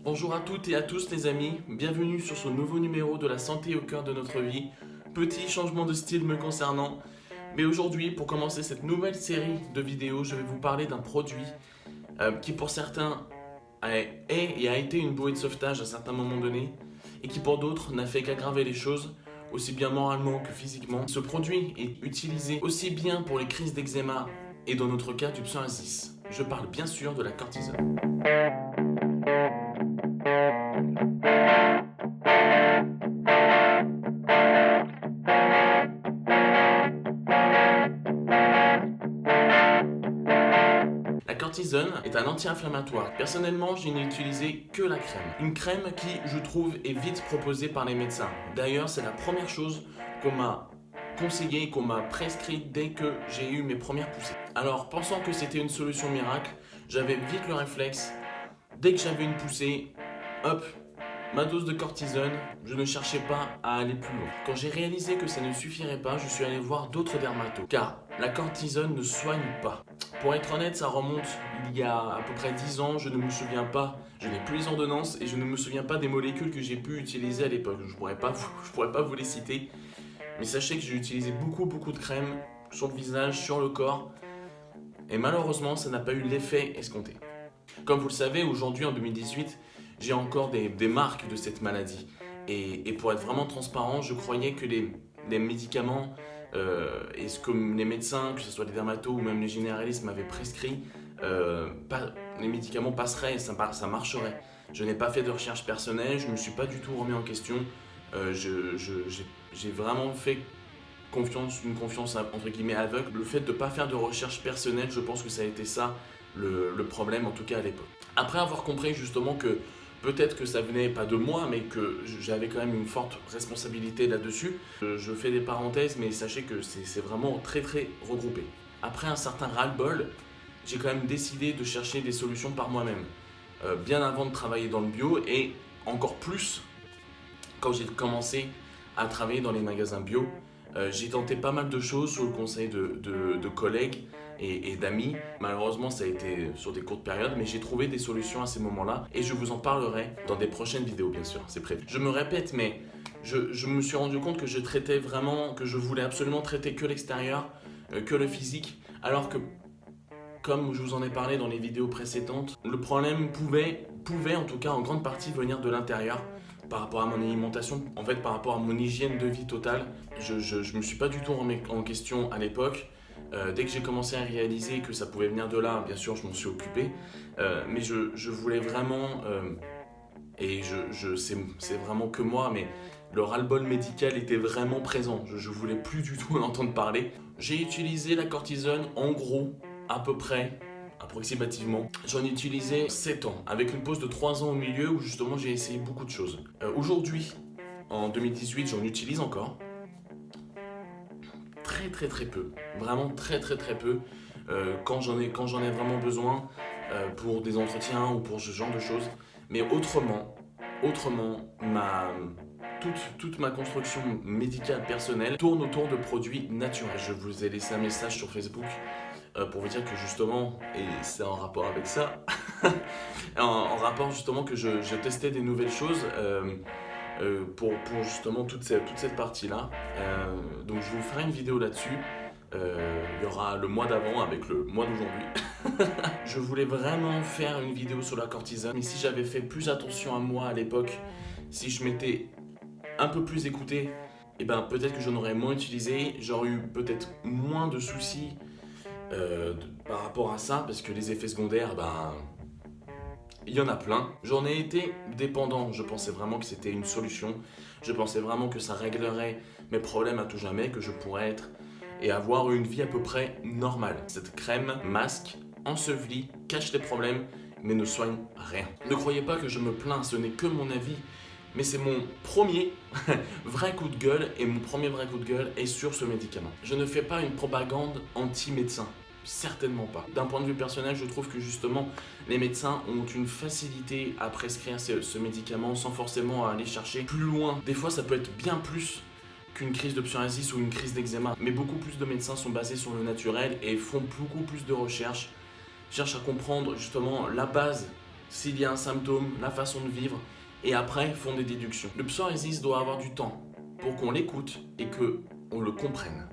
Bonjour à toutes et à tous les amis, bienvenue sur ce nouveau numéro de la santé au cœur de notre vie. Petit changement de style me concernant, mais aujourd'hui pour commencer cette nouvelle série de vidéos, je vais vous parler d'un produit qui pour certains est et a été une bouée de sauvetage à certains moments donnés et qui pour d'autres n'a fait qu'aggraver les choses, aussi bien moralement que physiquement. Ce produit est utilisé aussi bien pour les crises d'eczéma et dans notre cas du psoriasis. Je parle bien sûr de la cortisone. La cortisone est un anti-inflammatoire. Personnellement, je n'ai utilisé que la crème. Une crème qui, je trouve, est vite proposée par les médecins. D'ailleurs, c'est la première chose qu'on m'a conseillé, qu'on m'a prescrit dès que j'ai eu mes premières poussées. Alors, pensant que c'était une solution miracle, j'avais vite le réflexe. Dès que j'avais une poussée, hop, ma dose de cortisone, je ne cherchais pas à aller plus loin. Quand j'ai réalisé que ça ne suffirait pas, je suis allé voir d'autres dermatos. Car la cortisone ne soigne pas. Pour être honnête, ça remonte il y a à peu près 10 ans, je ne me souviens pas, je n'ai plus les ordonnances et je ne me souviens pas des molécules que j'ai pu utiliser à l'époque. Je pourrais pas vous les citer, mais sachez que j'ai utilisé beaucoup de crème sur le visage, sur le corps, et malheureusement, ça n'a pas eu l'effet escompté. Comme vous le savez, aujourd'hui en 2018, j'ai encore des marques de cette maladie. Et pour être vraiment transparent, je croyais que les médicaments et ce que les médecins, que ce soit les dermatos ou même les généralistes m'avaient prescrit, les médicaments passeraient et ça marcherait. Je n'ai pas fait de recherche personnelle, je ne me suis pas du tout remis en question. J'ai vraiment fait une confiance entre guillemets aveugle. Le fait de ne pas faire de recherche personnelle, je pense que ça a été ça le problème, en tout cas à l'époque. Après avoir compris justement que peut-être que ça venait pas de moi, mais que j'avais quand même une forte responsabilité là-dessus, je fais des parenthèses, mais sachez que c'est vraiment très regroupé. Après un certain ras-le-bol, j'ai quand même décidé de chercher des solutions par moi-même. Bien avant de travailler dans le bio et encore plus quand j'ai commencé à travailler dans les magasins bio. J'ai tenté pas mal de choses sous le conseil de collègues et d'amis. Malheureusement, ça a été sur des courtes périodes, mais j'ai trouvé des solutions à ces moments-là et je vous en parlerai dans des prochaines vidéos, bien sûr, c'est prévu. Je me répète, mais je me suis rendu compte que je voulais absolument traiter que l'extérieur, que le physique, alors que, comme je vous en ai parlé dans les vidéos précédentes, le problème pouvait en tout cas en grande partie venir de l'intérieur. Par rapport à mon alimentation, en fait par rapport à mon hygiène de vie totale, je me suis pas du tout remis en question à l'époque. Dès que j'ai commencé à réaliser que ça pouvait venir de là, bien sûr je m'en suis occupé, mais je voulais vraiment, c'est vraiment que moi, mais le ras-le-bol médical était vraiment présent, je voulais plus du tout en entendre parler. J'ai utilisé la cortisone en gros, à peu près, approximativement. J'en ai utilisé 7 ans, avec une pause de 3 ans au milieu où justement j'ai essayé beaucoup de choses. Aujourd'hui, en 2018, j'en utilise encore. Très peu. Vraiment très peu. Quand j'en ai vraiment besoin pour des entretiens ou pour ce genre de choses. Mais autrement, toute ma construction médicale personnelle tourne autour de produits naturels. Je vous ai laissé un message sur Facebook pour vous dire que justement, et c'est en rapport avec ça, en rapport justement que je testais des nouvelles choses pour justement toute cette partie-là. Donc je vous ferai une vidéo là-dessus. Il y aura le mois d'avant avec le mois d'aujourd'hui. Je voulais vraiment faire une vidéo sur la cortisone, mais si j'avais fait plus attention à moi à l'époque, si je m'étais un peu plus écouté, et ben peut-être que j'en aurais moins utilisé, j'aurais eu peut-être moins de soucis par rapport à ça, parce que les effets secondaires, il y en a plein. J'en ai été dépendant, je pensais vraiment que c'était une solution, je pensais vraiment que ça réglerait mes problèmes à tout jamais, que je pourrais être et avoir une vie à peu près normale. Cette crème masque, ensevelie, cache les problèmes, mais ne soigne rien. Ne croyez pas que je me plains, ce n'est que mon avis, mais c'est mon premier vrai coup de gueule, et mon premier vrai coup de gueule est sur ce médicament. Je ne fais pas une propagande anti-médecin. Certainement pas. D'un point de vue personnel, je trouve que justement les médecins ont une facilité à prescrire ce médicament sans forcément aller chercher plus loin. Des fois, ça peut être bien plus qu'une crise de psoriasis ou une crise d'eczéma. Mais beaucoup plus de médecins sont basés sur le naturel et font beaucoup plus de recherches, cherchent à comprendre justement la base s'il y a un symptôme, la façon de vivre, et après font des déductions. Le psoriasis doit avoir du temps pour qu'on l'écoute et qu'on le comprenne.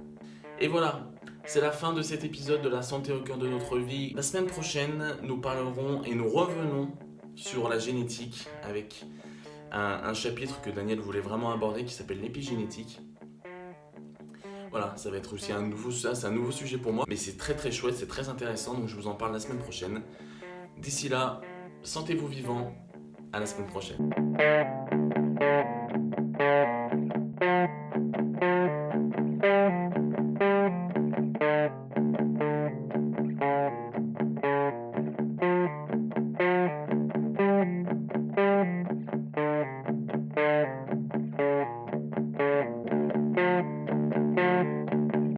Et voilà, c'est la fin de cet épisode de la santé au cœur de notre vie. La semaine prochaine, nous parlerons et nous revenons sur la génétique avec un chapitre que Daniel voulait vraiment aborder qui s'appelle l'épigénétique. Voilà, ça va être aussi un nouveau sujet pour moi, mais c'est très très chouette, c'est très intéressant, donc je vous en parle la semaine prochaine. D'ici là, sentez-vous vivants, à la semaine prochaine.